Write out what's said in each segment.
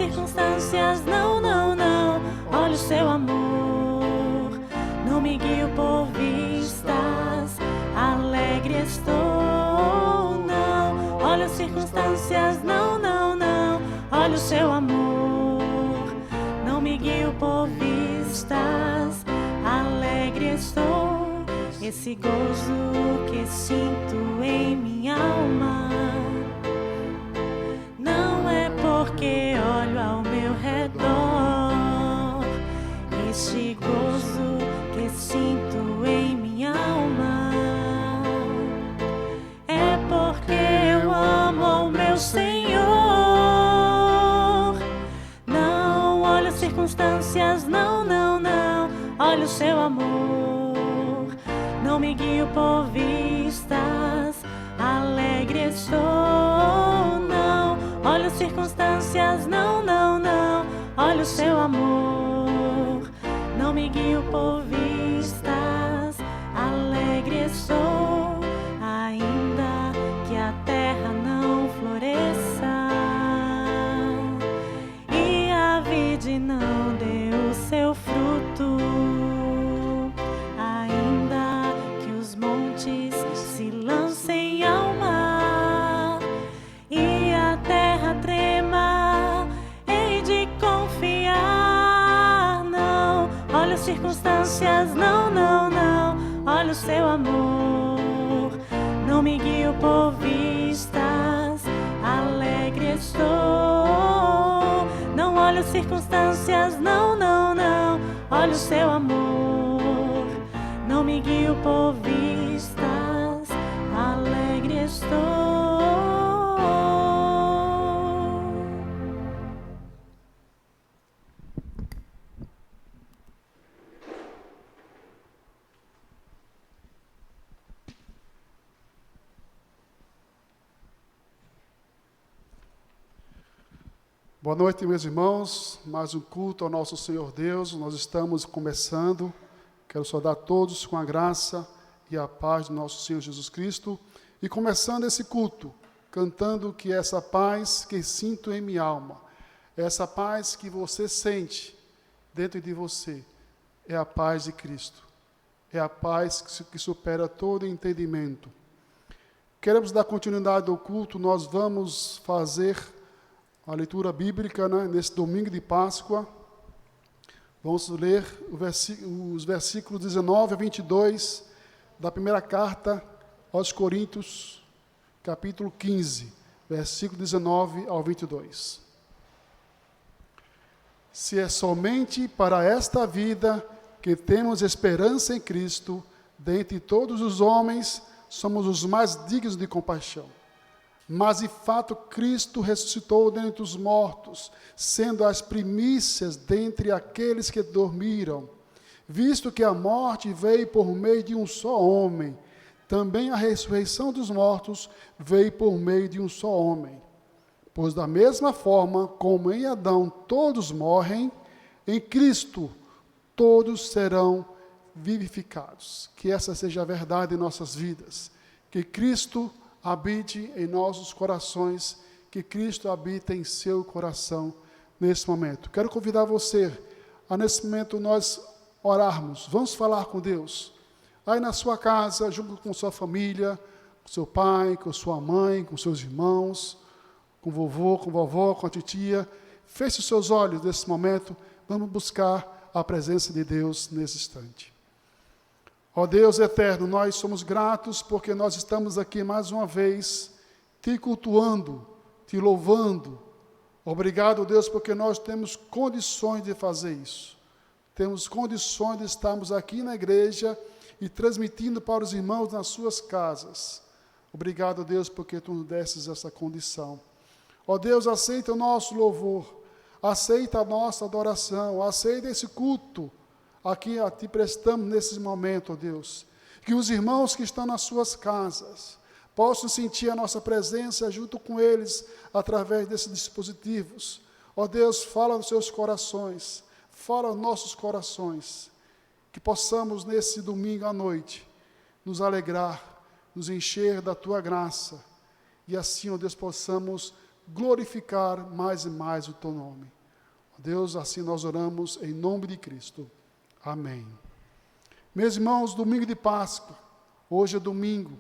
circunstâncias, não, não, não. Olha o seu amor, não me guio por vistas, alegre estou, não. Olha as circunstâncias, não, não, não. Olha o seu amor, não me guio por vistas, alegre estou. Esse gozo que sinto em minha alma não é porque olho ao meu redor. Este gozo que sinto em minha alma é porque eu amo o meu Senhor. Não olho as circunstâncias, não, não, não. Olha o seu amor, não me guio por vistas, alegre estou, não. Olha as circunstâncias, não, não, não. Olha o seu amor, não me guio por vistas, alegre estou. Ainda que a terra não floresça e a vide não dê o seu fruto, ainda que os montes se lancem ao mar e a terra trema, hei de confiar. Não olha as circunstâncias, não, não, não. Olha o seu amor, não me guio por vistas, alegre estou. Não olha as circunstâncias, não, não, não. Olha o seu amor, não me guio por vistas, alegre estou. Boa noite, meus irmãos. Mais um culto ao nosso Senhor Deus. Nós estamos começando. Quero saudar a todos com a graça e a paz do nosso Senhor Jesus Cristo. E começando esse culto, cantando que essa paz que sinto em minha alma, essa paz que você sente dentro de você, é a paz de Cristo. É a paz que supera todo entendimento. Queremos dar continuidade ao culto. Nós vamos fazer a leitura bíblica, nesse domingo de Páscoa. Vamos ler os versículos 19 a 22 da primeira carta aos Coríntios, capítulo 15, versículo 19 ao 22. Se é somente para esta vida que temos esperança em Cristo, dentre todos os homens, somos os mais dignos de compaixão. Mas, de fato, Cristo ressuscitou dentre os mortos, sendo as primícias dentre aqueles que dormiram. Visto que a morte veio por meio de um só homem, também a ressurreição dos mortos veio por meio de um só homem. Pois, da mesma forma como em Adão todos morrem, em Cristo todos serão vivificados. Que essa seja a verdade em nossas vidas. Que Cristo habite em nossos corações, que Cristo habite em seu coração nesse momento. Quero convidar você a, nesse momento, nós orarmos. Vamos falar com Deus. Aí na sua casa, junto com sua família, com seu pai, com sua mãe, com seus irmãos, com vovô, com vovó, com a titia. Feche os seus olhos nesse momento. Vamos buscar a presença de Deus nesse instante. Ó Deus eterno, nós somos gratos porque nós estamos aqui mais uma vez, te cultuando, te louvando. Obrigado, Deus, porque nós temos condições de fazer isso. Temos condições de estarmos aqui na igreja e transmitindo para os irmãos nas suas casas. Obrigado, Deus, porque tu nos destes essa condição. Ó Deus, aceita o nosso louvor, aceita a nossa adoração, aceita esse culto. Aqui a Ti prestamos nesse momento, ó Deus, que os irmãos que estão nas suas casas possam sentir a nossa presença junto com eles através desses dispositivos. Ó Deus, fala nos seus corações, fala aos nossos corações, que possamos nesse domingo à noite nos alegrar, nos encher da Tua graça e assim, ó Deus, possamos glorificar mais e mais o Teu nome. Deus, assim nós oramos em nome de Cristo. Amém. Meus irmãos, domingo de Páscoa, hoje é domingo,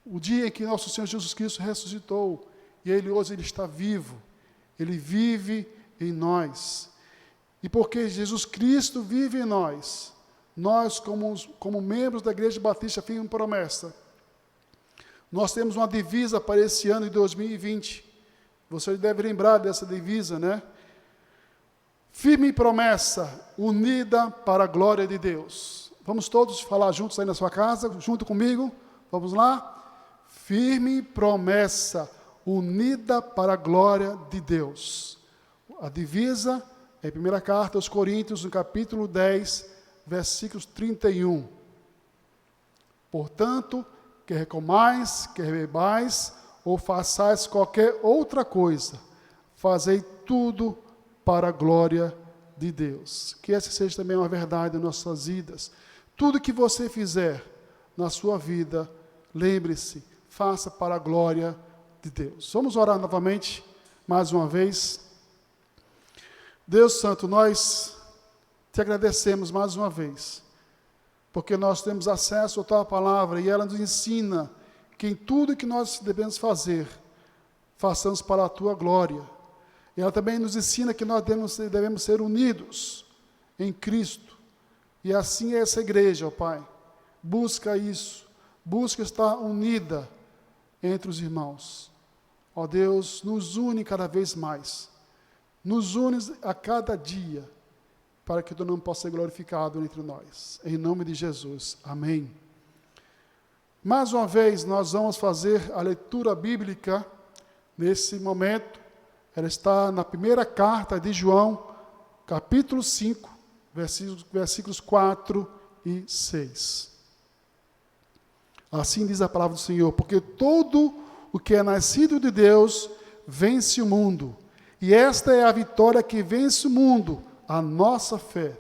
o dia em que nosso Senhor Jesus Cristo ressuscitou, e hoje Ele está vivo, Ele vive em nós. E porque Jesus Cristo vive em nós, nós como membros da Igreja Batista Firme Promessa, nós temos uma divisa para esse ano de 2020. Você deve lembrar dessa divisa, né? Firme promessa, unida para a glória de Deus. Vamos todos falar juntos aí na sua casa, junto comigo? Vamos lá? Firme promessa, unida para a glória de Deus. A divisa é a primeira carta aos Coríntios, no capítulo 10, versículos 31. Portanto, quer comais, quer bebais, ou façais qualquer outra coisa, fazei tudo para a glória de Deus. Que essa seja também uma verdade em nossas vidas. Tudo que você fizer na sua vida, lembre-se, faça para a glória de Deus. Vamos orar novamente, mais uma vez. Deus Santo, nós te agradecemos mais uma vez, porque nós temos acesso à tua palavra e ela nos ensina que em tudo que nós devemos fazer, façamos para a tua glória. E ela também nos ensina que nós devemos ser unidos em Cristo. E assim é essa igreja, ó Pai. Busca isso. Busca estar unida entre os irmãos. Ó Deus, nos une cada vez mais. Nos une a cada dia, para que o teu nome possa ser glorificado entre nós. Em nome de Jesus. Amém. Mais uma vez, nós vamos fazer a leitura bíblica nesse momento. Ela está na primeira carta de João, capítulo 5, versículos 4 e 6. Assim diz a palavra do Senhor: porque todo o que é nascido de Deus vence o mundo, e esta é a vitória que vence o mundo, a nossa fé.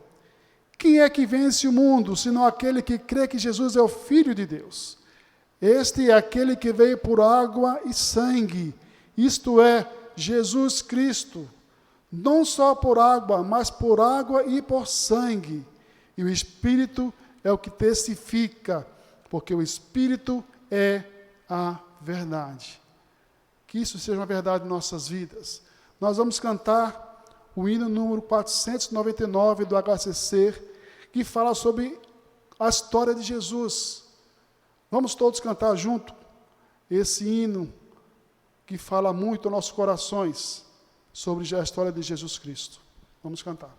Quem é que vence o mundo, senão aquele que crê que Jesus é o Filho de Deus? Este é aquele que veio por água e sangue, isto é, Jesus Cristo, não só por água, mas por água e por sangue. E o Espírito é o que testifica, porque o Espírito é a verdade. Que isso seja uma verdade em nossas vidas. Nós vamos cantar o hino número 499 do HCC, que fala sobre a história de Jesus. Vamos todos cantar junto esse hino, que fala muito aos nossos corações sobre a história de Jesus Cristo. Vamos cantar.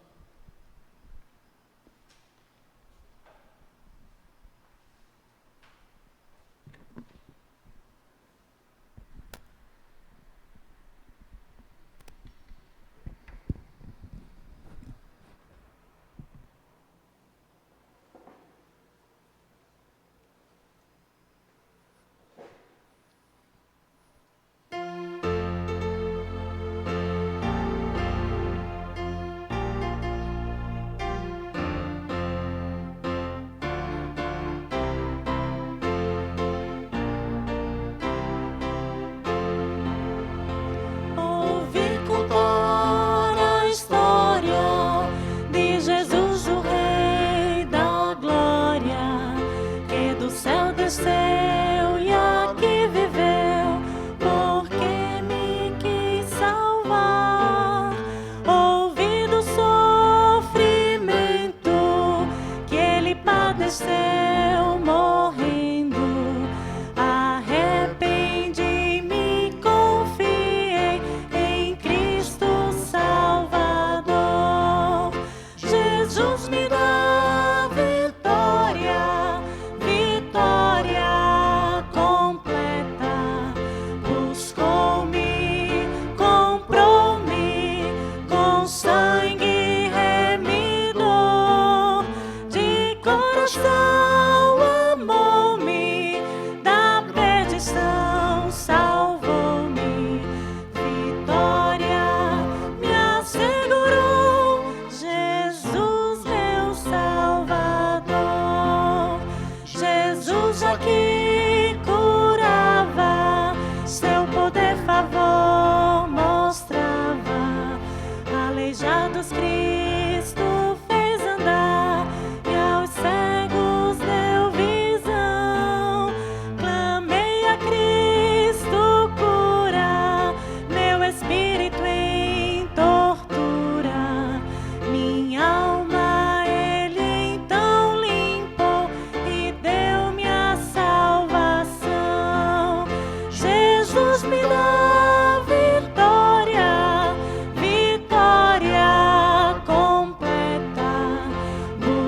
Sangue remidor de coração.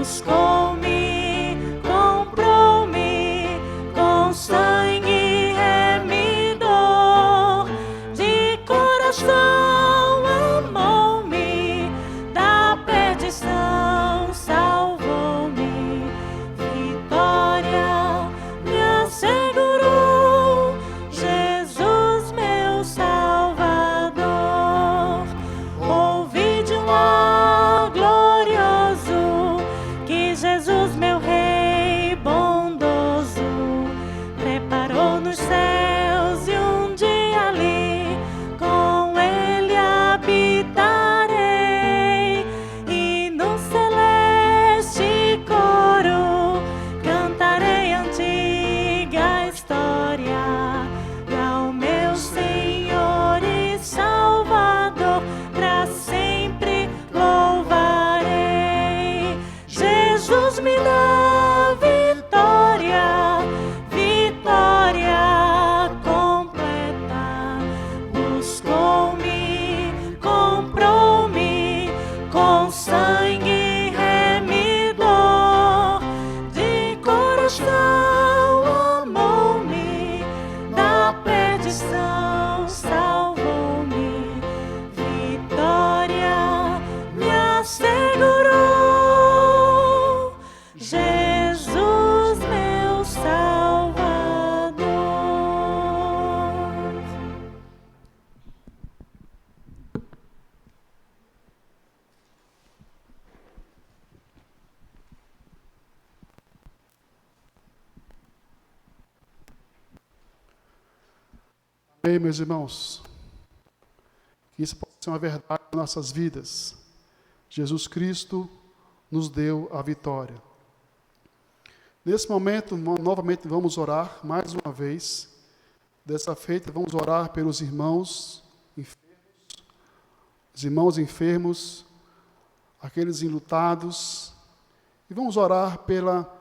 buscou-me, comprou-me, com sangue remidor, de coração amou-me, da perdição salvou-me, vitória me assegurou, Jesus meu Salvador. Ouvi de lá glorioso que Jesus meu Rei bondoso preparou nos céus, e um dia ali com Ele habitarei, e no celeste coro cantarei a antiga história ao meu Senhor e Salvador, para sempre louvarei. Jesus me dá vitória, vitória completa. Buscou-me, comprou-me, com sangue remidor, de coração amou-me, da perdição salvou-me, vitória me assegurou, Jesus meu Salvador. Amém, meus irmãos. Que isso possa ser uma verdade em nossas vidas. Jesus Cristo nos deu a vitória. Nesse momento, novamente vamos orar mais uma vez. Dessa feita, vamos orar pelos irmãos enfermos, aqueles enlutados, e vamos orar pela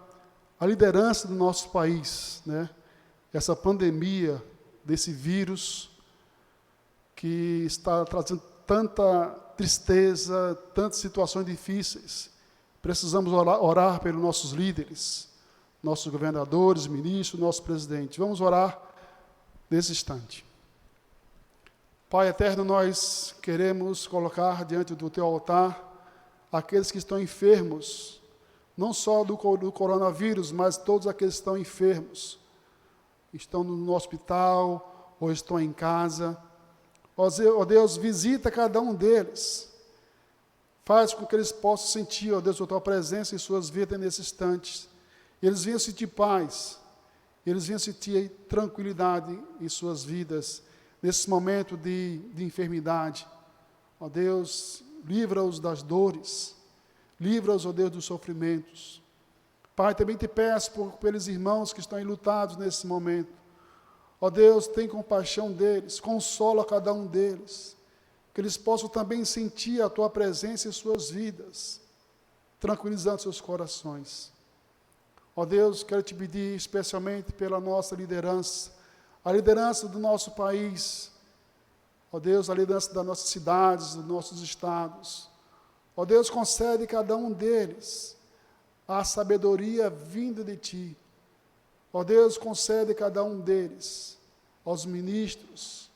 a liderança do nosso país, né? Essa pandemia desse vírus que está trazendo tanta tristeza, tantas situações difíceis. Precisamos orar pelos nossos líderes, nossos governadores, ministros, nosso presidente. Vamos orar nesse instante. Pai eterno, nós queremos colocar diante do teu altar aqueles que estão enfermos, não só do coronavírus, mas todos aqueles que estão enfermos, estão no hospital ou estão em casa. Ó Deus, visita cada um deles. Faz com que eles possam sentir, ó Deus, a tua presença em suas vidas nesse instante. Eles venham sentir paz, eles venham sentir tranquilidade em suas vidas, nesse momento de enfermidade. Ó Deus, livra-os das dores, livra-os, ó Deus, dos sofrimentos. Pai, também te peço pelos irmãos que estão enlutados nesse momento. Ó Deus, tem compaixão deles, consola cada um deles, que eles possam também sentir a tua presença em suas vidas, tranquilizando seus corações. Ó Deus, quero te pedir especialmente pela nossa liderança, a liderança do nosso país, ó Deus, a liderança das nossas cidades, dos nossos estados. Ó Deus, concede cada um deles a sabedoria vinda de ti. Ó Deus, concede a cada um deles, aos ministros,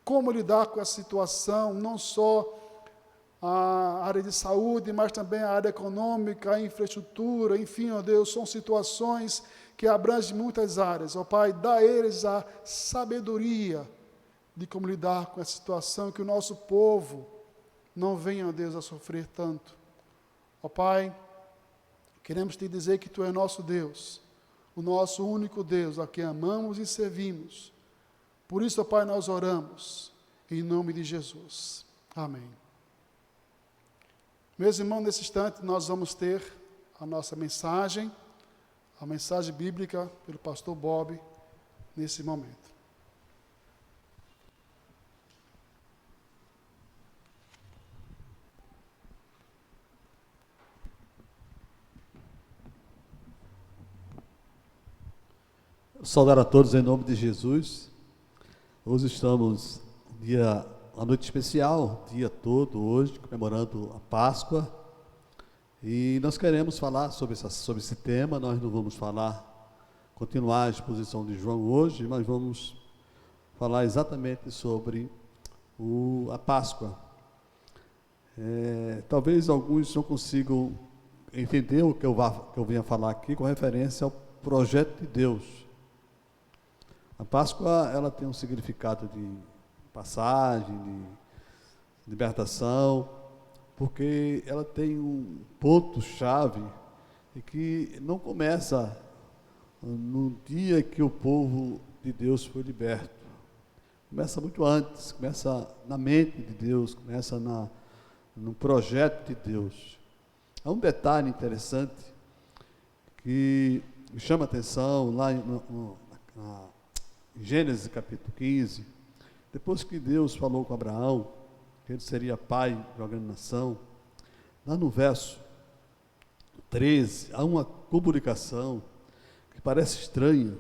como lidar com essa situação, não só a área de saúde, mas também a área econômica, a infraestrutura, enfim, ó Deus, são situações que abrangem muitas áreas. Ó Pai, dá a eles a sabedoria de como lidar com essa situação, que o nosso povo não venha, ó Deus, a sofrer tanto. Ó Pai, queremos te dizer que tu és nosso Deus, o nosso único Deus, a quem amamos e servimos. Por isso, ó Pai, nós oramos, em nome de Jesus. Amém. Meus irmãos, nesse instante nós vamos ter a nossa mensagem, a mensagem bíblica pelo pastor Bob, nesse momento. Saudar a todos em nome de Jesus. Hoje estamos uma noite especial, dia todo hoje, comemorando a Páscoa. E nós queremos falar sobre esse tema. Nós não vamos continuar a exposição de João hoje, mas vamos falar exatamente sobre a Páscoa. Talvez alguns não consigam entender o que eu venha falar aqui com referência ao projeto de Deus. A Páscoa, ela tem um significado de passagem, de libertação, porque ela tem um ponto-chave e que não começa no dia que o povo de Deus foi liberto. Começa muito antes, começa na mente de Deus, começa no projeto de Deus. Há um detalhe interessante que me chama a atenção lá em Gênesis capítulo 15, depois que Deus falou com Abraão, que ele seria pai de uma grande nação, lá no verso 13, há uma comunicação que parece estranha,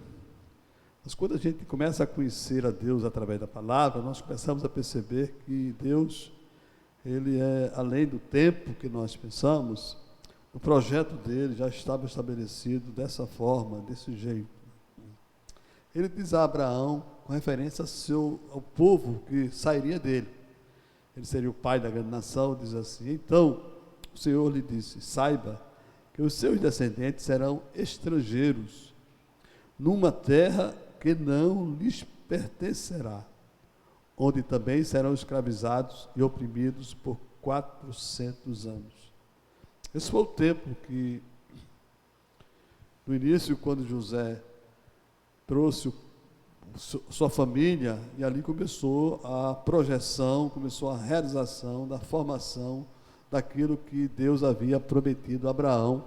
mas quando a gente começa a conhecer a Deus através da palavra, nós começamos a perceber que Deus, ele é além do tempo que nós pensamos, o projeto dele já estava estabelecido dessa forma, desse jeito. Ele diz a Abraão, com referência ao povo que sairia dele, ele seria o pai da grande nação, diz assim: então o Senhor lhe disse, saiba que os seus descendentes serão estrangeiros, numa terra que não lhes pertencerá, onde também serão escravizados e oprimidos por 400 anos. Esse foi o tempo que, no início, quando José trouxe sua família, e ali começou a projeção, começou a realização da formação daquilo que Deus havia prometido a Abraão,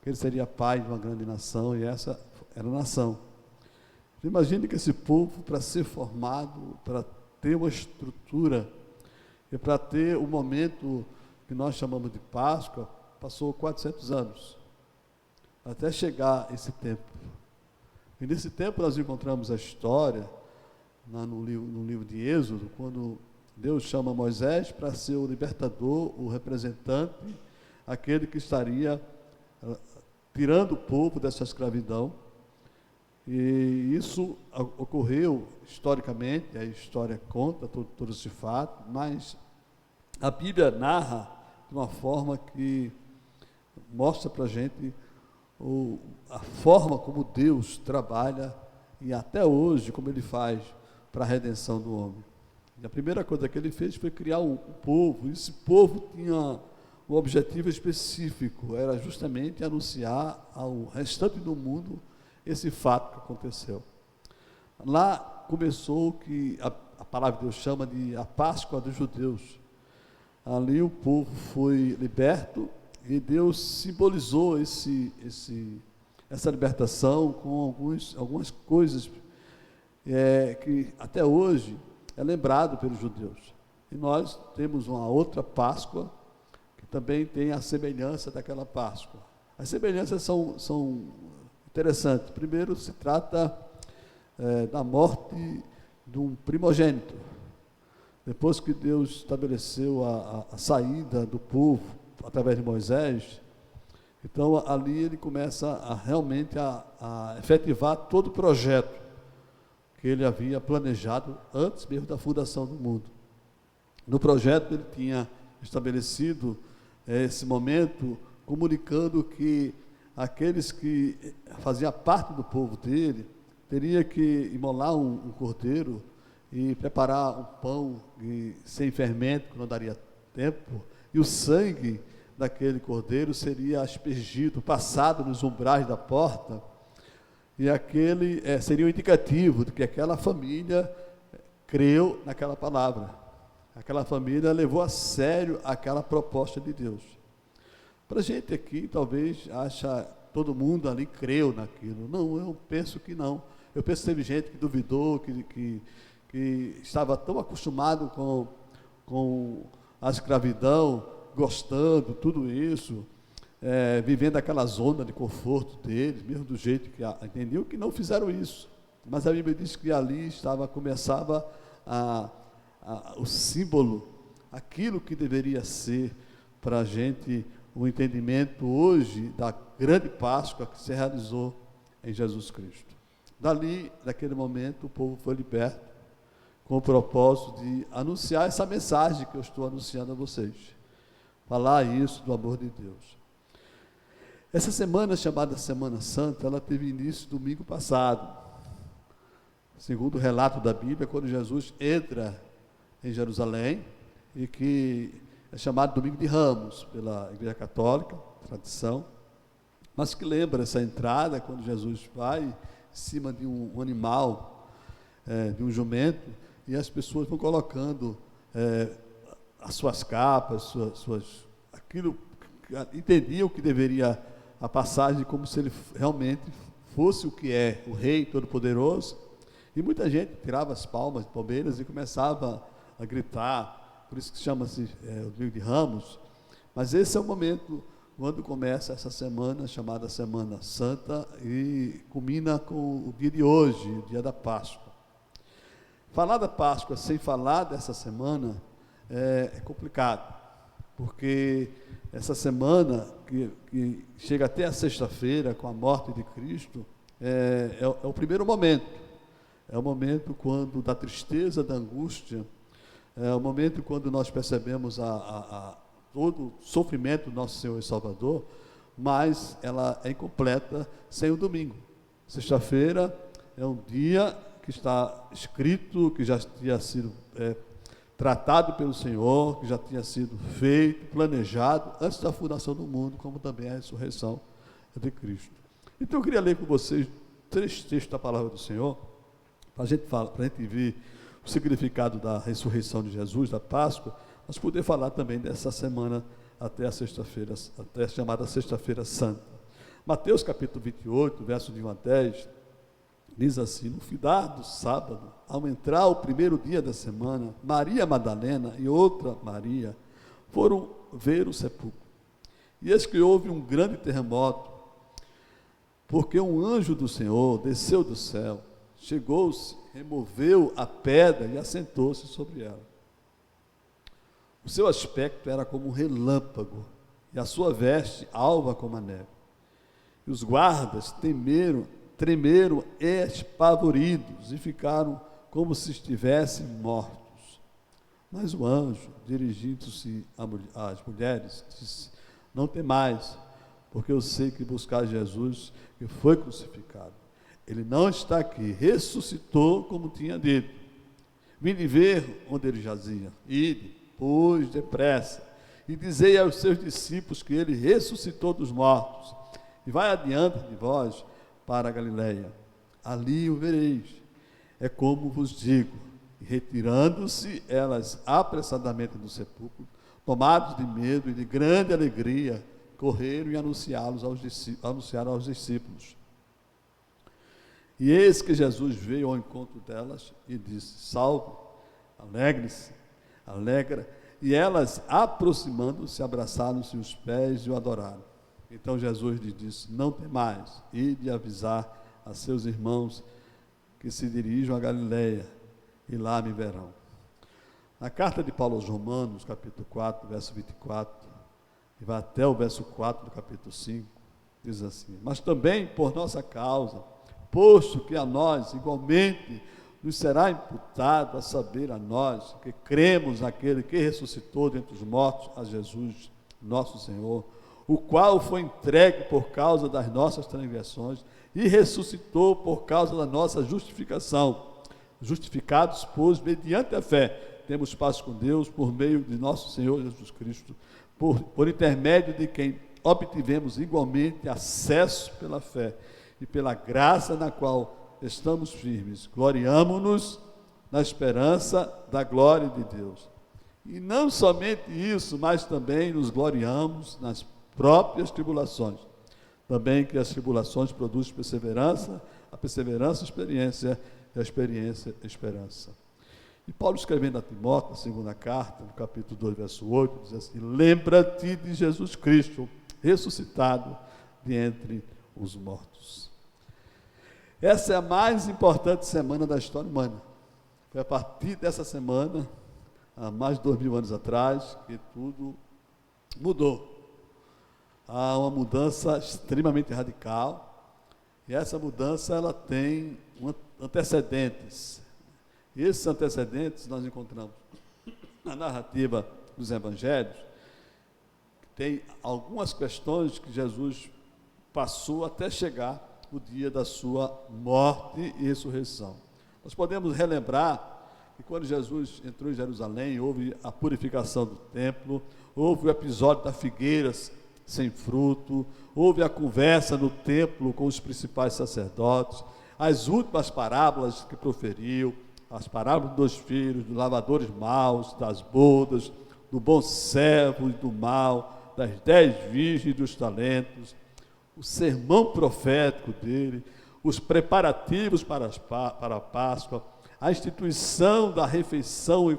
que ele seria pai de uma grande nação, e essa era a nação. Imagine que esse povo, para ser formado, para ter uma estrutura, e para ter o momento que nós chamamos de Páscoa, passou 400 anos, até chegar esse tempo. E nesse tempo nós encontramos a história, no livro de Êxodo, quando Deus chama Moisés para ser o libertador, o representante, aquele que estaria tirando o povo dessa escravidão. E isso ocorreu historicamente, a história conta todo esse fato, mas a Bíblia narra de uma forma que mostra para a gente a forma como Deus trabalha e até hoje como Ele faz para a redenção do homem. E a primeira coisa que Ele fez foi criar um povo, e esse povo tinha um objetivo específico, era justamente anunciar ao restante do mundo esse fato que aconteceu. Lá começou o que a palavra de Deus chama de a Páscoa dos judeus. Ali o povo foi liberto, e Deus simbolizou essa libertação com algumas coisas que até hoje é lembrado pelos judeus. E nós temos uma outra Páscoa que também tem a semelhança daquela Páscoa. As semelhanças são interessantes. Primeiro, se trata da morte de um primogênito. Depois que Deus estabeleceu a saída do povo através de Moisés, então ali ele começa realmente a efetivar todo o projeto que ele havia planejado antes mesmo da fundação do mundo. No projeto ele tinha estabelecido esse momento, comunicando que aqueles que faziam parte do povo dele teria que imolar um cordeiro e preparar um pão sem fermento, que não daria tempo, e o sangue daquele cordeiro seria aspergido, passado nos umbrais da porta, e aquele seria um indicativo de que aquela família creu naquela palavra, aquela família levou a sério aquela proposta de Deus. Para a gente aqui, talvez, todo mundo ali creu naquilo. Não, eu penso que não. Eu penso que teve gente que duvidou, que estava tão acostumado com a escravidão, gostando, tudo isso, vivendo aquela zona de conforto deles, mesmo do jeito que entendiam, que não fizeram isso. Mas a Bíblia diz que ali começava o símbolo, aquilo que deveria ser para a gente o entendimento hoje da grande Páscoa que se realizou em Jesus Cristo. Dali, naquele momento, o povo foi liberto com o propósito de anunciar essa mensagem que eu estou anunciando a vocês. Falar isso do amor de Deus. Essa semana, chamada Semana Santa, ela teve início domingo passado. Segundo o relato da Bíblia, quando Jesus entra em Jerusalém, e que é chamado Domingo de Ramos, pela Igreja Católica, tradição, mas que lembra essa entrada, quando Jesus vai em cima de um animal, de um jumento, e as pessoas vão colocando as suas capas, aquilo, entendiam que deveria a passagem como se ele realmente fosse o que é, o Rei Todo-Poderoso, e muita gente tirava as palmas, palmeiras, e começava a gritar, por isso que chama-se o Domingo de Ramos, mas esse é o momento quando começa essa semana, chamada Semana Santa, e culmina com o dia de hoje, o dia da Páscoa. Falar da Páscoa sem falar dessa semana é complicado, porque essa semana, que chega até a sexta-feira, com a morte de Cristo, é o primeiro momento. É o momento quando da tristeza, da angústia, é o momento quando nós percebemos todo o sofrimento do nosso Senhor e Salvador, mas ela é incompleta sem o domingo. Sexta-feira é um dia que está escrito, que já tinha sido tratado pelo Senhor, que já tinha sido feito, planejado, antes da fundação do mundo, como também a ressurreição de Cristo. Então eu queria ler com vocês 3 textos da palavra do Senhor, para a gente ver o significado da ressurreição de Jesus, da Páscoa, mas poder falar também dessa semana até a sexta-feira, até a chamada Sexta-feira Santa. Mateus capítulo 28, verso de 1 a 10, diz assim: no findar do sábado, ao entrar o primeiro dia da semana, Maria Madalena e outra Maria foram ver o sepulcro. E eis que houve um grande terremoto, porque um anjo do Senhor desceu do céu, chegou-se, removeu a pedra e assentou-se sobre ela. O seu aspecto era como um relâmpago, e a sua veste alva como a neve. E os guardas tremeram espavoridos e ficaram como se estivessem mortos. Mas o anjo, dirigindo-se às mulheres, disse: não temais, porque eu sei que buscais Jesus, que foi crucificado. Ele não está aqui, ressuscitou como tinha dito. Vinde ver onde ele jazia. Ide, pois, depressa, e dizei aos seus discípulos que ele ressuscitou dos mortos, e vai adiante de vós para a Galileia. Ali o vereis. É como vos digo. E retirando-se elas apressadamente do sepulcro, tomados de medo e de grande alegria, correram e anunciaram aos discípulos. E eis que Jesus veio ao encontro delas e disse: salve, alegre-se, alegra. E elas, aproximando-se, abraçaram-se os pés e o adoraram. Então Jesus lhes disse: não temais, ide avisar a seus irmãos que se dirijam a Galileia, e lá me verão. Na carta de Paulo aos Romanos, capítulo 4, verso 24, e vai até o verso 4 do capítulo 5, diz assim: mas também por nossa causa, posto que a nós igualmente nos será imputado, a saber, a nós, que cremos naquele que ressuscitou dentre os mortos, a Jesus, nosso Senhor, o qual foi entregue por causa das nossas transgressões e ressuscitou por causa da nossa justificação. Justificados, pois, mediante a fé, temos paz com Deus por meio de nosso Senhor Jesus Cristo, por intermédio de quem obtivemos igualmente acesso pela fé e pela graça na qual estamos firmes. Gloriamo-nos na esperança da glória de Deus. E não somente isso, mas também nos gloriamos nas próprias tribulações. Também que as tribulações produzem perseverança, a perseverança, experiência, e a experiência, esperança. E Paulo, escrevendo a Timóteo, a segunda carta, no capítulo 2, verso 8, diz assim: lembra-te de Jesus Cristo, ressuscitado de entre os mortos. Essa é a mais importante semana da história humana. Foi a partir dessa semana, há mais de 2000 anos atrás, que tudo mudou. há uma mudança extremamente radical, e essa mudança ela tem antecedentes. E esses antecedentes nós encontramos na narrativa dos evangelhos. Tem algumas questões que Jesus passou até chegar o dia da sua morte e ressurreição. Nós podemos relembrar que quando Jesus entrou em Jerusalém, houve a purificação do templo, houve o episódio da figueira sem fruto, houve a conversa no templo com os principais sacerdotes, as últimas parábolas que proferiu, as parábolas dos filhos, dos lavadores maus, das bodas, do bom servo e do mal, das 10 virgens dos talentos, o sermão profético dele, os preparativos para a Páscoa, a instituição da refeição e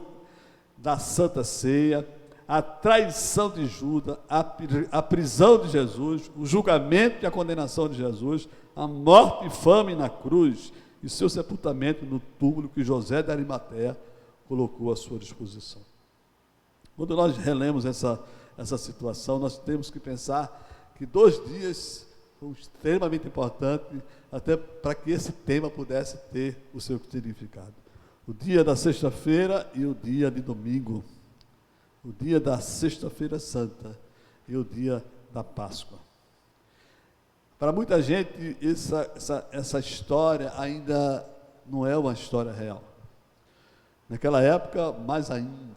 da Santa Ceia, a traição de Judas, a prisão de Jesus, o julgamento e a condenação de Jesus, a morte e fome na cruz e seu sepultamento no túmulo que José de Arimateia colocou à sua disposição. Quando nós relemos essa situação, nós temos que pensar que 2 dias foram extremamente importantes, até para que esse tema pudesse ter o seu significado. O dia da sexta-feira e o dia de domingo. O dia da sexta-feira santa e o dia da Páscoa. Para muita gente, essa história ainda não é uma história real. Naquela época, mais ainda,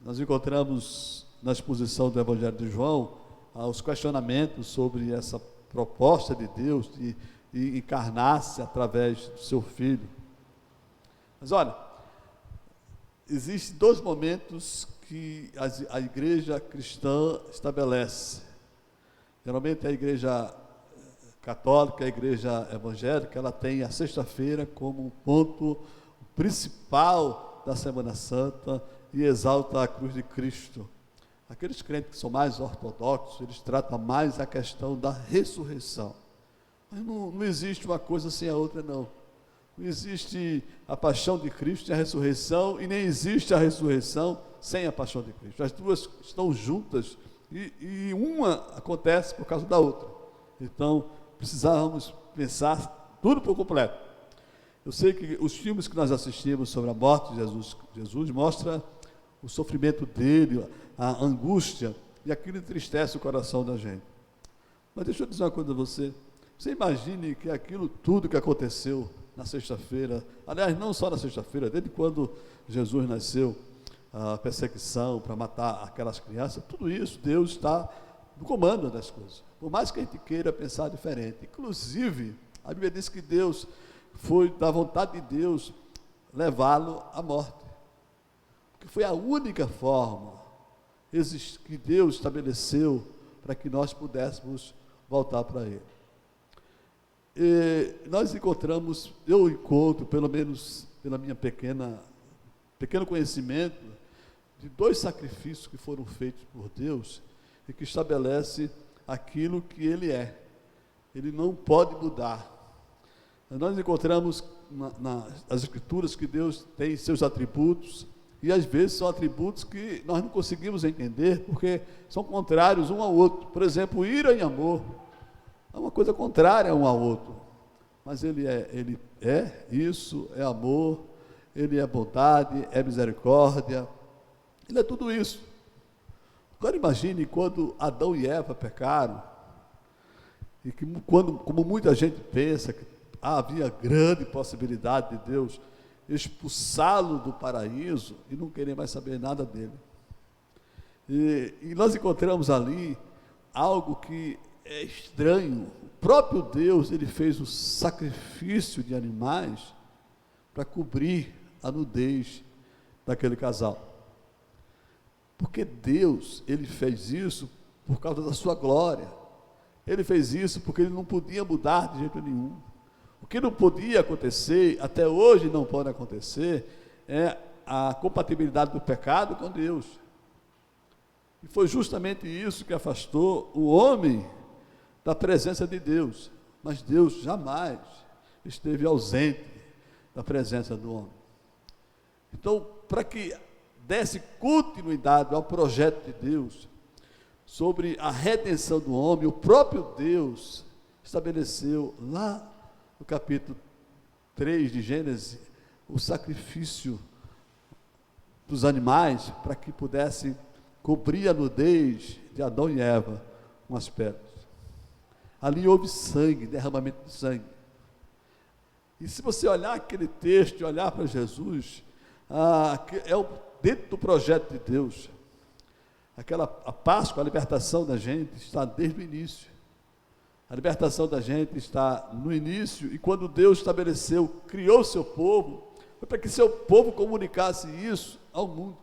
nós encontramos na exposição do Evangelho de João os questionamentos sobre essa proposta de Deus de encarnar-se através do seu Filho. Mas olha, existem 2 momentos que a igreja cristã estabelece. Geralmente a igreja católica, a igreja evangélica, ela tem a sexta-feira como um ponto principal da Semana Santa e exalta a cruz de Cristo. Aqueles crentes que são mais ortodoxos, eles tratam mais a questão da ressurreição. Mas não existe uma coisa sem a outra, não. Não existe a paixão de Cristo sem a ressurreição, e nem existe a ressurreição sem a paixão de Cristo. As duas estão juntas, e uma acontece por causa da outra. Então, precisávamos pensar tudo por completo. Eu sei que os filmes que nós assistimos sobre a morte de Jesus mostra o sofrimento dele, a angústia, e aquilo entristece o coração da gente. Mas deixa eu dizer uma coisa a você. Você imagine que aquilo tudo que aconteceu na sexta-feira, aliás, não só na sexta-feira, desde quando Jesus nasceu, a perseguição para matar aquelas crianças, tudo isso, Deus está no comando das coisas. Por mais que a gente queira pensar diferente. Inclusive, a Bíblia diz que Deus foi, da vontade de Deus, levá-lo à morte. Porque foi a única forma que Deus estabeleceu para que nós pudéssemos voltar para Ele. E nós eu encontro, pelo menos pela minha pequeno conhecimento, de 2 sacrifícios que foram feitos por Deus e que estabelece aquilo que Ele é. Ele não pode mudar. Nós encontramos nas Escrituras que Deus tem seus atributos, e às vezes são atributos que nós não conseguimos entender, porque são contrários um ao outro. Por exemplo, ira e amor é uma coisa contrária um ao outro, mas ele é isso, é amor, Ele é bondade, é misericórdia, Ele é tudo isso. Agora imagine quando Adão e Eva pecaram, e que como muita gente pensa que havia grande possibilidade de Deus expulsá-lo do paraíso e não querer mais saber nada dele. E nós encontramos ali algo que é estranho. O próprio Deus, Ele fez o sacrifício de animais para cobrir a nudez daquele casal. Porque Deus, Ele fez isso por causa da sua glória. Ele fez isso porque Ele não podia mudar de jeito nenhum. O que não podia acontecer, até hoje não pode acontecer, é a compatibilidade do pecado com Deus. E foi justamente isso que afastou o homem da presença de Deus. Mas Deus jamais esteve ausente da presença do homem. Então, para que desse continuidade ao projeto de Deus, sobre a redenção do homem, o próprio Deus estabeleceu lá no capítulo 3 de Gênesis o sacrifício dos animais para que pudesse cobrir a nudez de Adão e Eva com as pedras. Ali houve sangue, derramamento de sangue. E se você olhar aquele texto e olhar para Jesus, dentro do projeto de Deus, a Páscoa, a libertação da gente está desde o início. A libertação da gente está no início, e quando Deus estabeleceu, criou o seu povo, foi para que seu povo comunicasse isso ao mundo.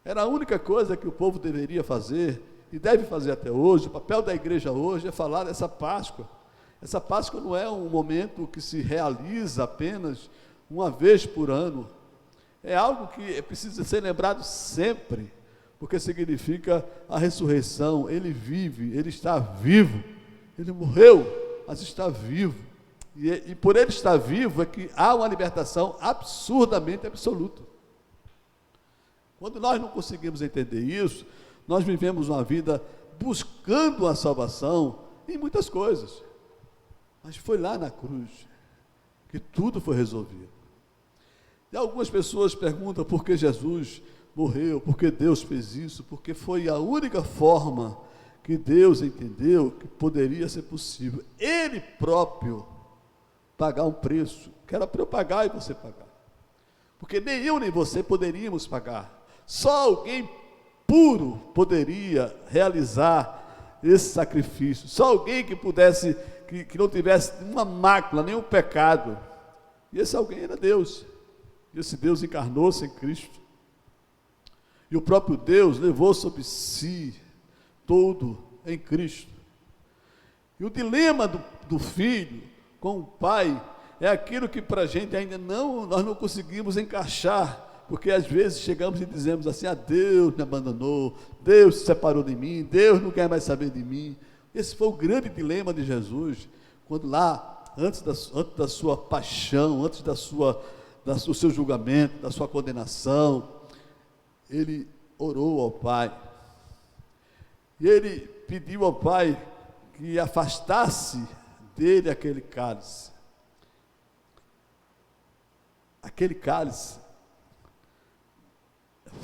Era a única coisa que o povo deveria fazer, e deve fazer até hoje. O papel da igreja hoje é falar dessa Páscoa. Essa Páscoa não é um momento que se realiza apenas uma vez por ano. É algo que precisa ser lembrado sempre, porque significa a ressurreição. Ele vive, ele está vivo. Ele morreu, mas está vivo. E por ele estar vivo é que há uma libertação absurdamente absoluta. Quando nós não conseguimos entender isso, nós vivemos uma vida buscando a salvação em muitas coisas. Mas foi lá na cruz que tudo foi resolvido. E algumas pessoas perguntam por que Jesus morreu, por que Deus fez isso, porque foi a única forma que Deus entendeu que poderia ser possível. Ele próprio pagar um preço, que era para eu pagar e você pagar. Porque nem eu nem você poderíamos pagar. Só alguém puro poderia realizar esse sacrifício. Só alguém que pudesse, que não tivesse uma mácula, nenhum pecado. E esse alguém era Deus. E esse Deus encarnou-se em Cristo. E o próprio Deus levou sobre si todo em Cristo. E o dilema do filho com o pai é aquilo que para a gente ainda nós não conseguimos encaixar, porque às vezes chegamos e dizemos assim: Deus me abandonou, Deus se separou de mim, Deus não quer mais saber de mim. Esse foi o grande dilema de Jesus, quando lá, antes da sua paixão, antes do seu julgamento, da sua condenação, ele orou ao Pai. E ele pediu ao Pai que afastasse dele aquele cálice. Aquele cálice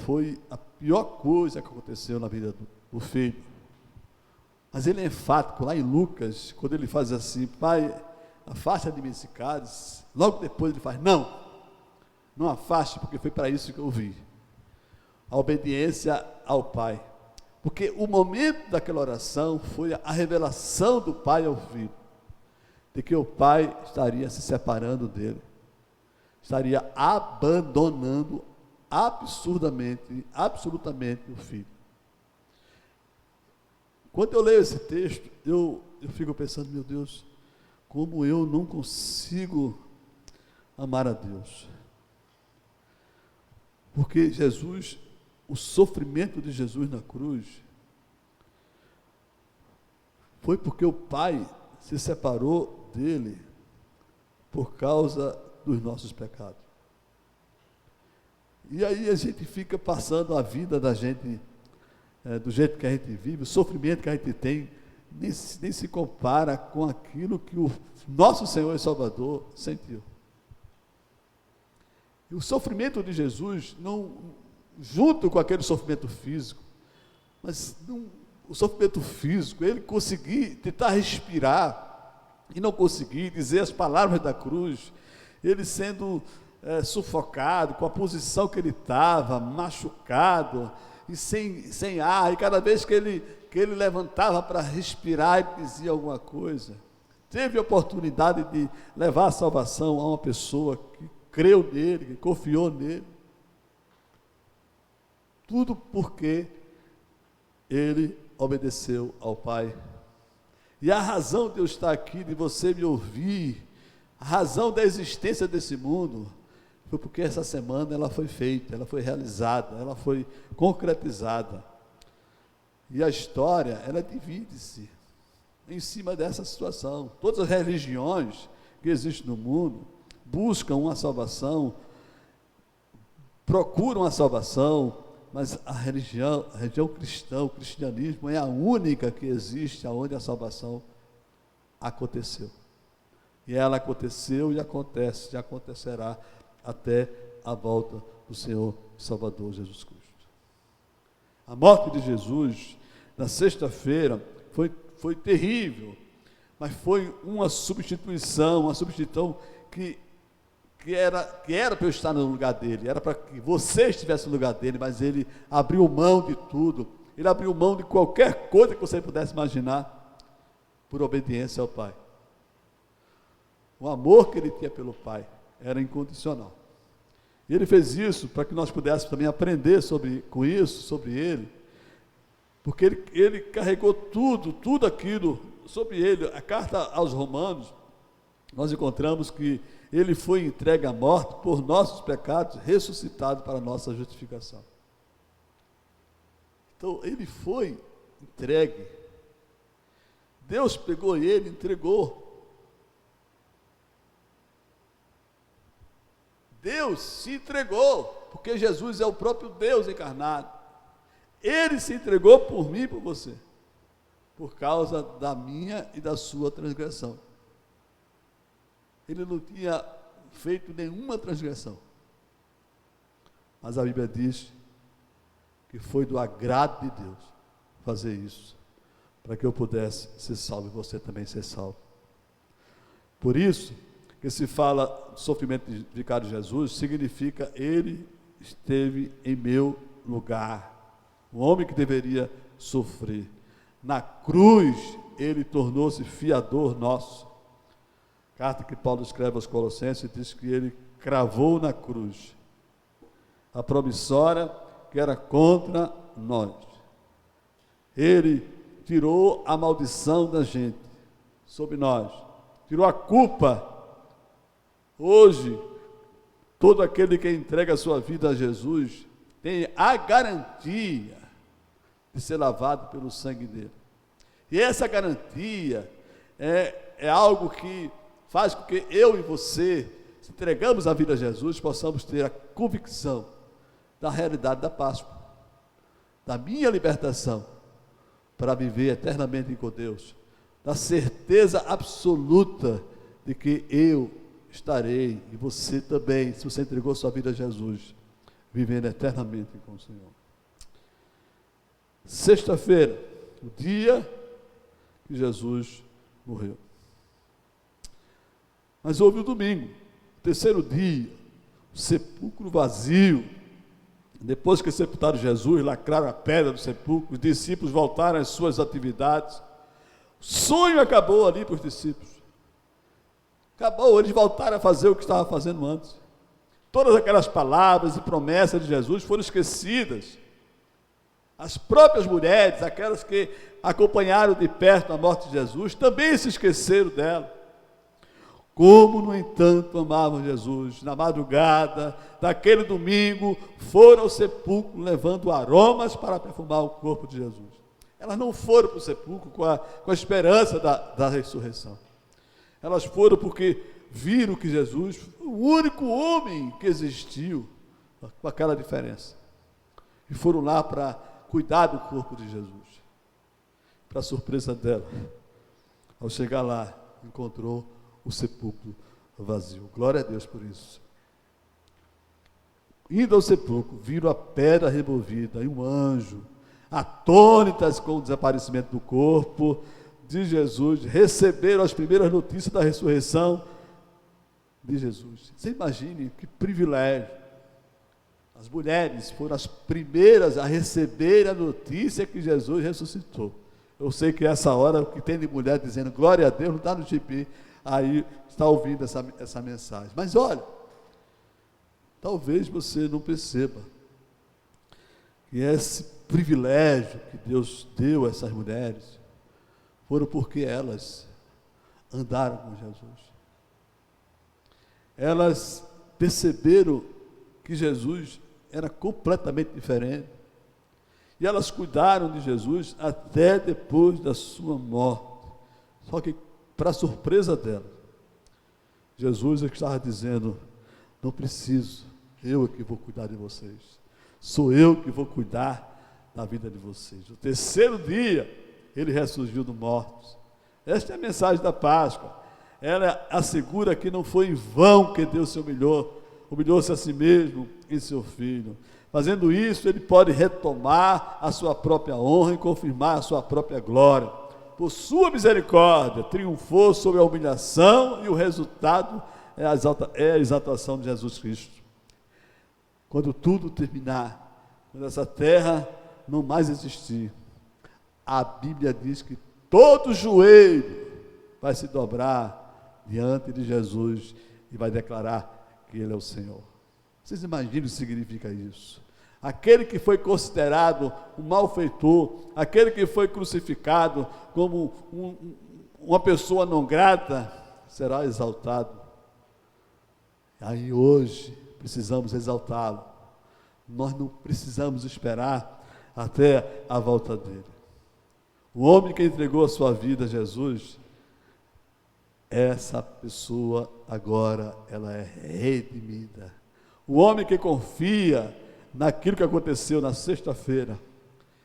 foi a pior coisa que aconteceu na vida do filho. Mas ele é enfático, lá em Lucas, quando ele faz assim: Pai, afasta de mim esse cálice. Logo depois ele faz: não afaste, porque foi para isso que eu vim. A obediência ao Pai. Porque o momento daquela oração foi a revelação do Pai ao Filho, de que o Pai estaria se separando dele, estaria abandonando absolutamente o Filho. Quando eu leio esse texto, eu fico pensando: meu Deus, como eu não consigo amar a Deus. Porque Jesus, o sofrimento de Jesus na cruz, foi porque o Pai se separou dele por causa dos nossos pecados. E aí a gente fica passando a vida da gente, do jeito que a gente vive, o sofrimento que a gente tem, nem se compara com aquilo que o nosso Senhor e Salvador sentiu. E o sofrimento de Jesus, não junto com aquele sofrimento físico, mas o sofrimento físico, ele conseguir tentar respirar e não conseguir dizer as palavras da cruz, ele sendo sufocado, com a posição que ele estava, machucado e sem ar, e cada vez que ele levantava para respirar, ele dizia alguma coisa. Teve a oportunidade de levar a salvação a uma pessoa que creu nele, que confiou nele. Tudo porque ele obedeceu ao Pai. E a razão de eu estar aqui, de você me ouvir, a razão da existência desse mundo, foi porque essa semana ela foi feita, ela foi realizada, ela foi concretizada. E a história, ela divide-se em cima dessa situação. Todas as religiões que existem no mundo buscam uma salvação, procuram a salvação, mas a religião cristã, o cristianismo é a única que existe onde a salvação aconteceu. E ela aconteceu e acontece, e acontecerá até a volta do Senhor e Salvador Jesus Cristo. A morte de Jesus, na sexta-feira, foi terrível, mas foi uma substituição que era para eu estar no lugar dele, era para que você estivesse no lugar dele, mas ele abriu mão de tudo, ele abriu mão de qualquer coisa que você pudesse imaginar, por obediência ao Pai. O amor que ele tinha pelo Pai era incondicional. E ele fez isso para que nós pudéssemos também aprender sobre ele, porque ele carregou tudo aquilo sobre ele. A carta aos Romanos, nós encontramos que ele foi entregue à morte por nossos pecados, ressuscitado para a nossa justificação. Então, ele foi entregue. Deus pegou ele e entregou. Deus se entregou, porque Jesus é o próprio Deus encarnado. Ele se entregou por mim e por você, por causa da minha e da sua transgressão. Ele não tinha feito nenhuma transgressão, mas a Bíblia diz que foi do agrado de Deus fazer isso, para que eu pudesse ser salvo e você também ser salvo. Por isso que se fala do sofrimento de vicário de Jesus, significa ele esteve em meu lugar, o homem que deveria sofrer. Na cruz, ele tornou-se fiador nosso. Carta que Paulo escreve aos Colossenses diz que ele cravou na cruz a promissória que era contra nós. Ele tirou a maldição da gente sobre nós, tirou a culpa. Hoje, todo aquele que entrega a sua vida a Jesus tem a garantia de ser lavado pelo sangue dele. E essa garantia é algo que faz com que eu e você, se entregamos a vida a Jesus, possamos ter a convicção da realidade da Páscoa, da minha libertação, para viver eternamente com Deus, da certeza absoluta de que eu estarei, e você também, se você entregou sua vida a Jesus, vivendo eternamente com o Senhor. Sexta-feira, o dia que Jesus morreu. Mas houve o domingo, o terceiro dia, o sepulcro vazio. Depois que sepultaram Jesus, lacraram a pedra do sepulcro, os discípulos voltaram às suas atividades. O sonho acabou ali para os discípulos. Acabou, eles voltaram a fazer o que estavam fazendo antes. Todas aquelas palavras e promessas de Jesus foram esquecidas. As próprias mulheres, aquelas que acompanharam de perto a morte de Jesus, também se esqueceram dela. Como, no entanto, amavam Jesus. Na madrugada daquele domingo, foram ao sepulcro levando aromas para perfumar o corpo de Jesus. Elas não foram para o sepulcro com a esperança da ressurreição. Elas foram porque viram que Jesus foi o único homem que existiu, com aquela diferença. E foram lá para cuidar do corpo de Jesus. Para surpresa dela, ao chegar lá, encontrou o sepulcro vazio. Glória a Deus por isso. Indo ao sepulcro, viram a pedra removida e um anjo, atônitas com o desaparecimento do corpo de Jesus, receberam as primeiras notícias da ressurreição de Jesus. Você imagine que privilégio. As mulheres foram as primeiras a receber a notícia que Jesus ressuscitou. Eu sei que essa hora, o que tem de mulher dizendo glória a Deus, não está no gibi, aí está ouvindo essa mensagem. Mas olha, talvez você não perceba que esse privilégio que Deus deu a essas mulheres foram porque elas andaram com Jesus. Elas perceberam que Jesus era completamente diferente. E elas cuidaram de Jesus até depois da sua morte. Só que, para surpresa dela, Jesus estava dizendo: não preciso, eu é que vou cuidar de vocês. Sou eu que vou cuidar da vida de vocês. No terceiro dia, ele ressurgiu dos mortos. Esta é a mensagem da Páscoa. Ela assegura que não foi em vão que Deus se humilhou-se a si mesmo em seu Filho. Fazendo isso, ele pode retomar a sua própria honra e confirmar a sua própria glória. Por sua misericórdia, triunfou sobre a humilhação e o resultado é a exaltação de Jesus Cristo. Quando tudo terminar, quando essa terra não mais existir, a Bíblia diz que todo joelho vai se dobrar diante de Jesus e vai declarar que Ele é o Senhor. Vocês imaginam o que significa isso? Aquele que foi considerado um malfeitor, aquele que foi crucificado como uma pessoa não grata, será exaltado. Aí hoje precisamos exaltá-lo. Nós não precisamos esperar até a volta dele. O homem que entregou a sua vida a Jesus, essa pessoa agora ela é redimida. O homem que confia naquilo que aconteceu na sexta-feira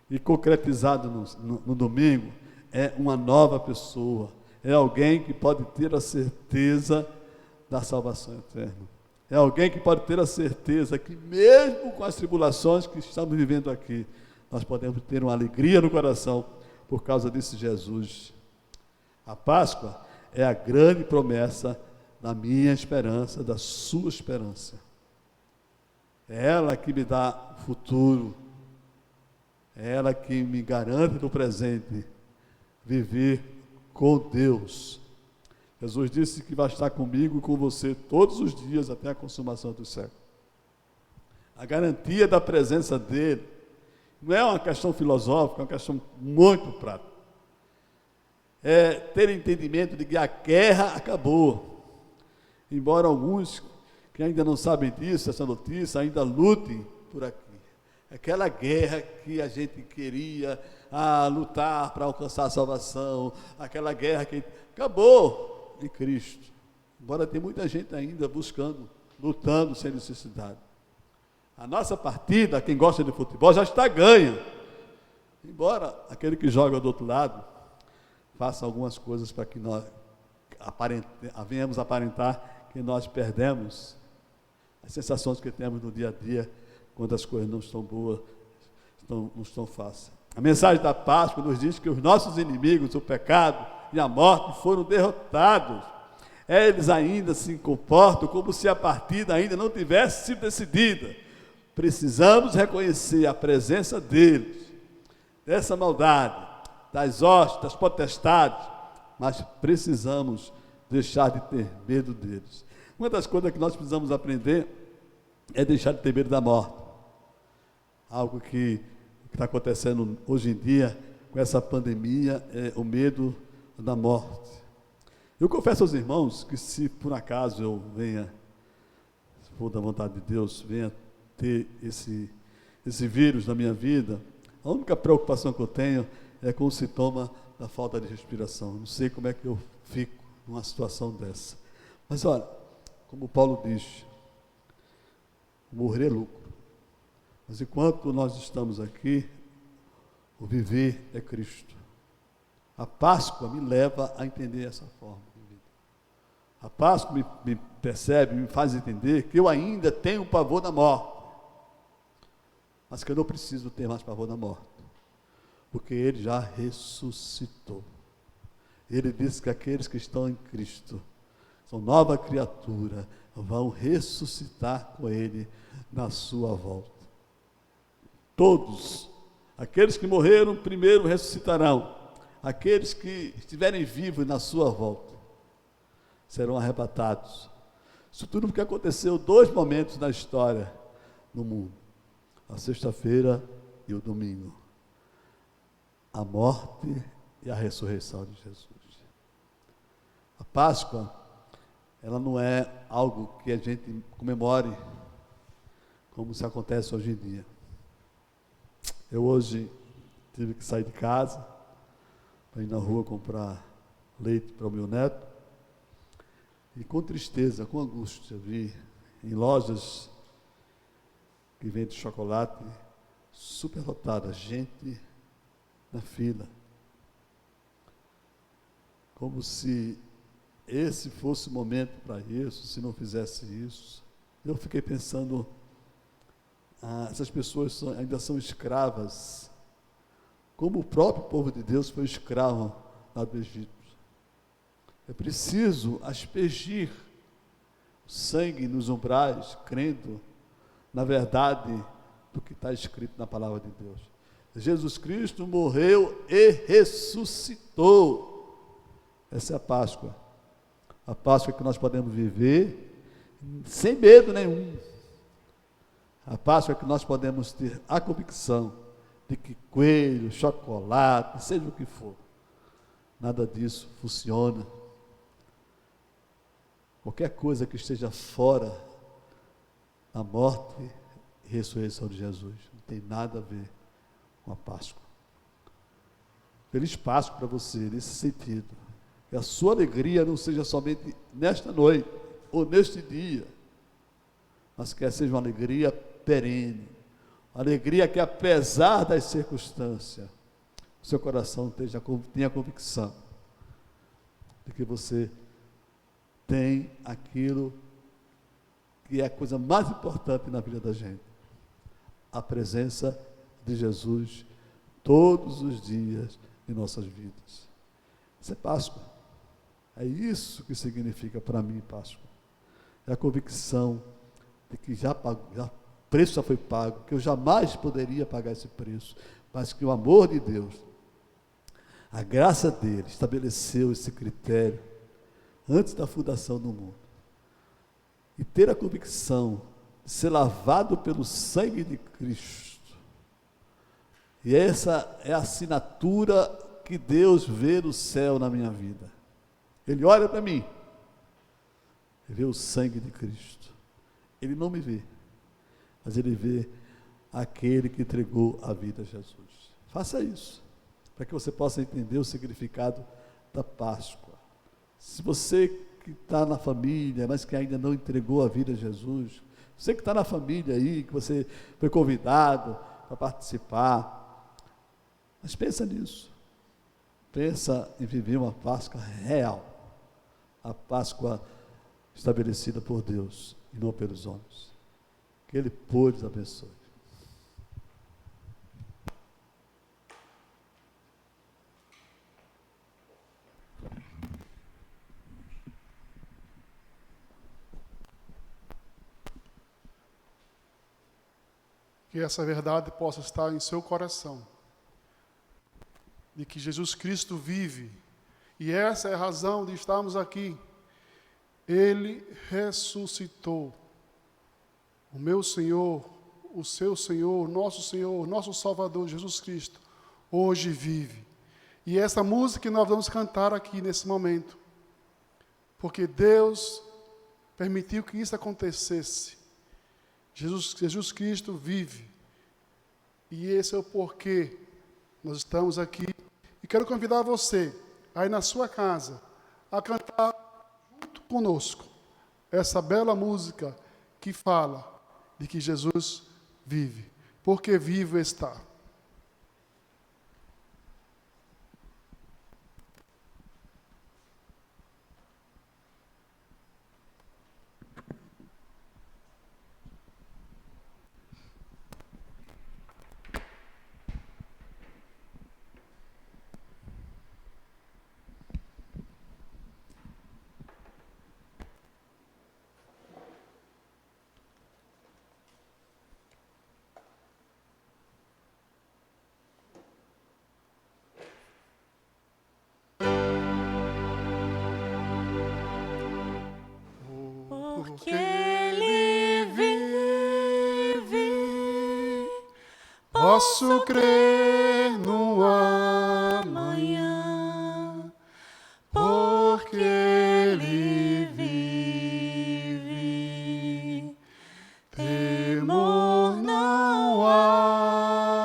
e concretizado no domingo, é uma nova pessoa, é alguém que pode ter a certeza da salvação eterna. É alguém que pode ter a certeza que mesmo com as tribulações que estamos vivendo aqui, nós podemos ter uma alegria no coração por causa desse Jesus. A Páscoa é a grande promessa da minha esperança, da sua esperança. É ela que me dá futuro, é ela que me garante no presente viver com Deus. Jesus disse que vai estar comigo e com você todos os dias até a consumação do século. A garantia da presença dele não é uma questão filosófica, é uma questão muito prática. É ter entendimento de que a guerra acabou. Embora alguns que ainda não sabem disso, essa notícia, ainda lutem por aqui. Aquela guerra que a gente queria lutar para alcançar a salvação, aquela guerra que acabou em Cristo. Embora tem muita gente ainda buscando, lutando sem necessidade. A nossa partida, quem gosta de futebol, já está ganha. Embora aquele que joga do outro lado faça algumas coisas para que nós venhamos aparentar que nós perdemos as sensações que temos no dia a dia, quando as coisas não estão boas, não estão fáceis. A mensagem da Páscoa nos diz que os nossos inimigos, o pecado e a morte, foram derrotados. Eles ainda se comportam como se a partida ainda não tivesse sido decidida. Precisamos reconhecer a presença deles, dessa maldade, das hostes, das potestades, mas precisamos deixar de ter medo deles. Uma das coisas que nós precisamos aprender é deixar de ter medo da morte. Algo que está acontecendo hoje em dia com essa pandemia é o medo da morte. Eu confesso aos irmãos que se por acaso eu venha, se for da vontade de Deus, venha ter esse vírus na minha vida, a única preocupação que eu tenho é com o sintoma da falta de respiração. Não sei como é que eu fico numa situação dessa. Mas olha, como Paulo diz, morrer é lucro. Mas enquanto nós estamos aqui, o viver é Cristo. A Páscoa me leva a entender essa forma de vida. A Páscoa me percebe, me faz entender que eu ainda tenho pavor da morte, mas que eu não preciso ter mais pavor da morte, porque Ele já ressuscitou. Ele disse que aqueles que estão em Cristo são nova criatura, vão ressuscitar com Ele na sua volta. Todos, aqueles que morreram primeiro ressuscitarão, aqueles que estiverem vivos na sua volta serão arrebatados. Isso tudo porque aconteceu 2 momentos na história do mundo: a sexta-feira e o domingo, a morte e a ressurreição de Jesus. A Páscoa, ela não é algo que a gente comemore como se acontece hoje em dia. Eu hoje tive que sair de casa para ir na rua comprar leite para o meu neto, e com tristeza, com angústia, vi em lojas que vende chocolate, superlotada, gente na fila. Como se esse fosse o momento para isso, se não fizesse isso. Eu fiquei pensando, essas pessoas ainda são escravas, como o próprio povo de Deus foi escravo lá do Egito. É preciso aspergir o sangue nos umbrais, crendo na verdade do que está escrito na palavra de Deus. Jesus Cristo morreu e ressuscitou. Essa é a Páscoa. A Páscoa que nós podemos viver sem medo nenhum. A Páscoa que nós podemos ter a convicção de que coelho, chocolate, seja o que for, nada disso funciona. Qualquer coisa que esteja fora da morte e ressurreição de Jesus, não tem nada a ver com a Páscoa. Feliz Páscoa para você, nesse sentido. Que a sua alegria não seja somente nesta noite, ou neste dia, mas que seja uma alegria perene, uma alegria que, apesar das circunstâncias, o seu coração tenha convicção de que você tem aquilo que é a coisa mais importante na vida da gente, a presença de Jesus todos os dias em nossas vidas. Isso é Páscoa. É isso que significa para mim Páscoa. É a convicção de que o preço já foi pago, que eu jamais poderia pagar esse preço, mas que o amor de Deus, a graça dele, estabeleceu esse critério antes da fundação do mundo. E ter a convicção de ser lavado pelo sangue de Cristo. E essa é a assinatura que Deus vê no céu na minha vida. Ele olha para mim, ele vê o sangue de Cristo. Ele não me vê, mas ele vê aquele que entregou a vida a Jesus. Faça isso, para que você possa entender o significado da Páscoa. Se você que está na família, mas que ainda não entregou a vida a Jesus, você que está na família aí, que você foi convidado para participar, mas pensa nisso. Pensa em viver uma Páscoa real, a Páscoa estabelecida por Deus e não pelos homens. Que Ele pôde nos abençoe. Que essa verdade possa estar em seu coração, de que Jesus Cristo vive, e essa é a razão de estarmos aqui. Ele ressuscitou. O meu Senhor, o seu Senhor, nosso Salvador, Jesus Cristo, hoje vive. E essa música que nós vamos cantar aqui nesse momento, porque Deus permitiu que isso acontecesse. Jesus Cristo vive. E esse é o porquê nós estamos aqui. E quero convidar você, aí na sua casa, a cantar junto conosco essa bela música que fala de que Jesus vive. Porque vivo está. Porque Ele vive, Posso crer no amanhã, porque Ele vive. Temor não há,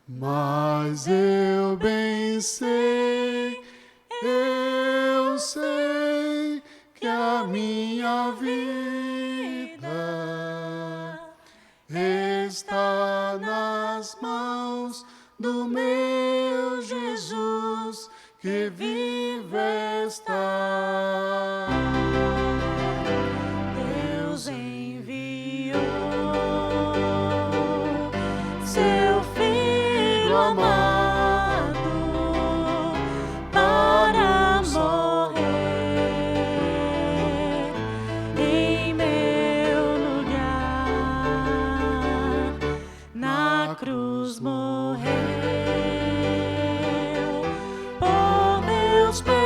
mas eu bem sei, eu sei que a minha vida do meu Jesus que vive está. Deus enviou seu Filho amado para morrer em meu lugar. Na cruz morreu por meus pecados,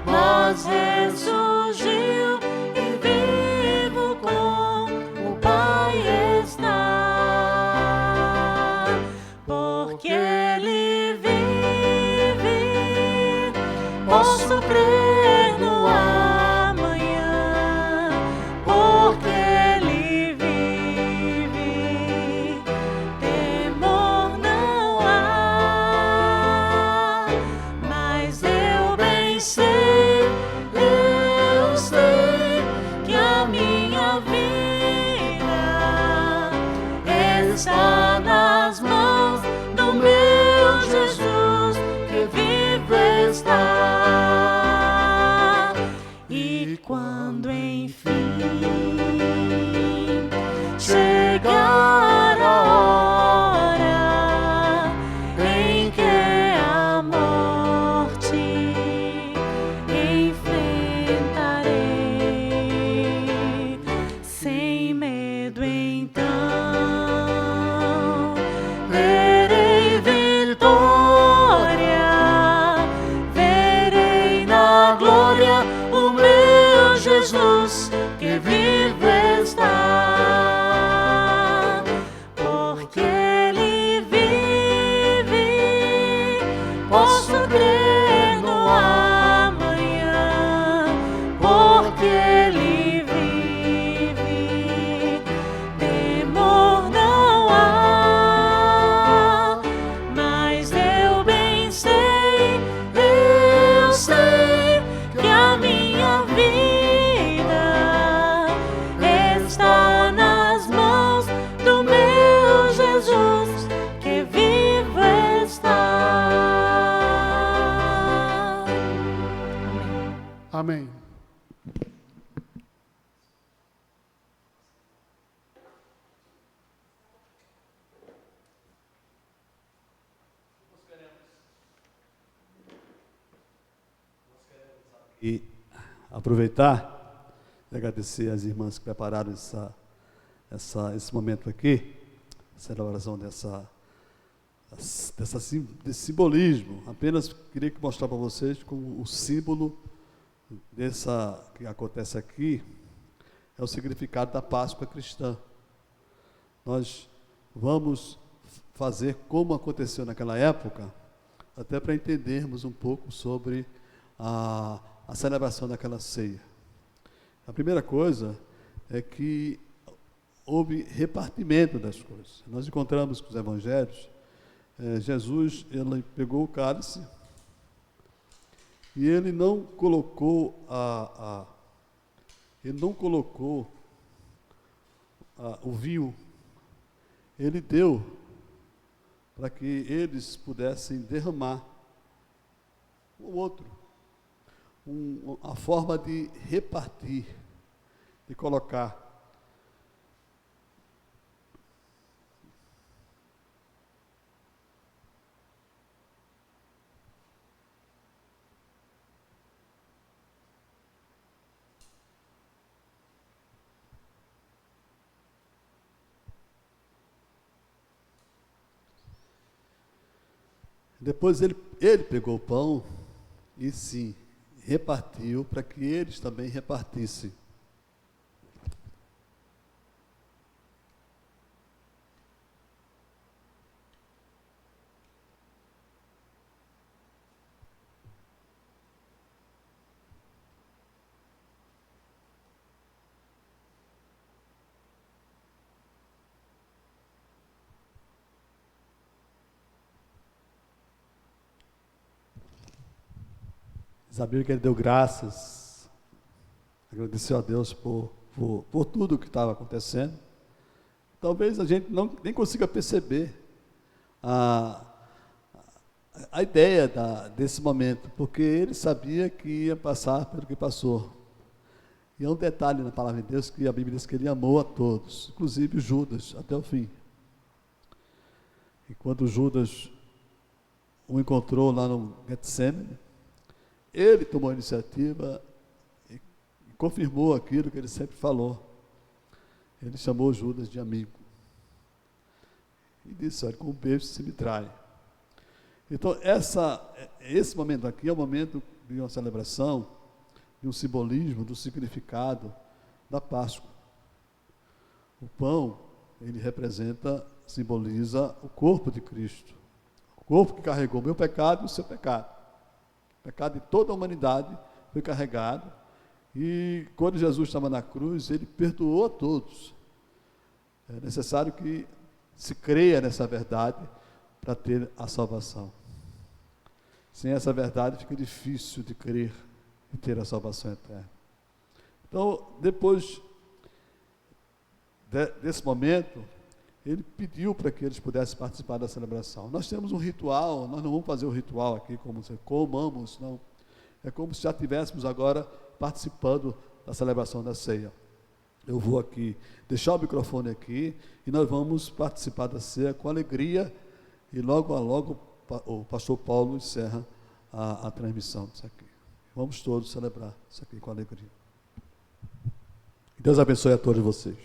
mas ressurgiu e vivo com o Pai está. Porque Ele vive, posso crer no amanhã. Porque Ele vive, temor não há. Mas eu bem sei, eu sei que a minha vida está nas mãos do meu Jesus que vive está. E quando enfim chegar a hora em que a morte enfrentarei, sem medo então verei vitória, verei na glória o meu Jesus que vive está. Porque Ele vive, posso crer no amanhã. Porque Ele vive, temor não há. Mas eu bem sei, eu sei que a minha vida está nas mãos do meu Jesus que vive está. Amém. Amém. E aproveitar e agradecer às irmãs que prepararam esse momento aqui, essa elaboração desse simbolismo. Apenas queria mostrar para vocês como o símbolo que acontece aqui é o significado da Páscoa cristã. Nós vamos fazer como aconteceu naquela época, até para entendermos um pouco sobre a celebração daquela ceia. A primeira coisa é que houve repartimento das coisas. Nós encontramos com os evangelhos, Jesus, ele pegou o cálice e ele não colocou o vinho. Ele deu para que eles pudessem derramar o outro. A forma de repartir, de colocar. Depois ele pegou o pão e sim, repartiu para que eles também repartissem. Sabia que ele deu graças, agradeceu a Deus por tudo que estava acontecendo, talvez a gente nem consiga perceber a ideia desse momento, porque ele sabia que ia passar pelo que passou. E é um detalhe na palavra de Deus que a Bíblia diz que ele amou a todos, inclusive Judas, até o fim. E quando Judas o encontrou lá no Getsemane, ele tomou a iniciativa e confirmou aquilo que ele sempre falou. Ele chamou Judas de amigo. E disse, olha, com um beijo se me trai. Então, esse momento aqui é o momento de uma celebração, de um simbolismo, do significado da Páscoa. O pão, ele simboliza o corpo de Cristo. O corpo que carregou o meu pecado e o seu pecado. O pecado de toda a humanidade foi carregado. E quando Jesus estava na cruz, ele perdoou a todos. É necessário que se creia nessa verdade para ter a salvação. Sem essa verdade fica difícil de crer e ter a salvação eterna. Então, depois desse momento, ele pediu para que eles pudessem participar da celebração. Nós temos um ritual, nós não vamos fazer o ritual aqui como comamos, não. É como se já estivéssemos agora participando da celebração da ceia. Eu vou aqui deixar o microfone aqui e nós vamos participar da ceia com alegria e logo a logo o pastor Paulo encerra a transmissão disso aqui. Vamos todos celebrar isso aqui com alegria. Deus abençoe a todos vocês.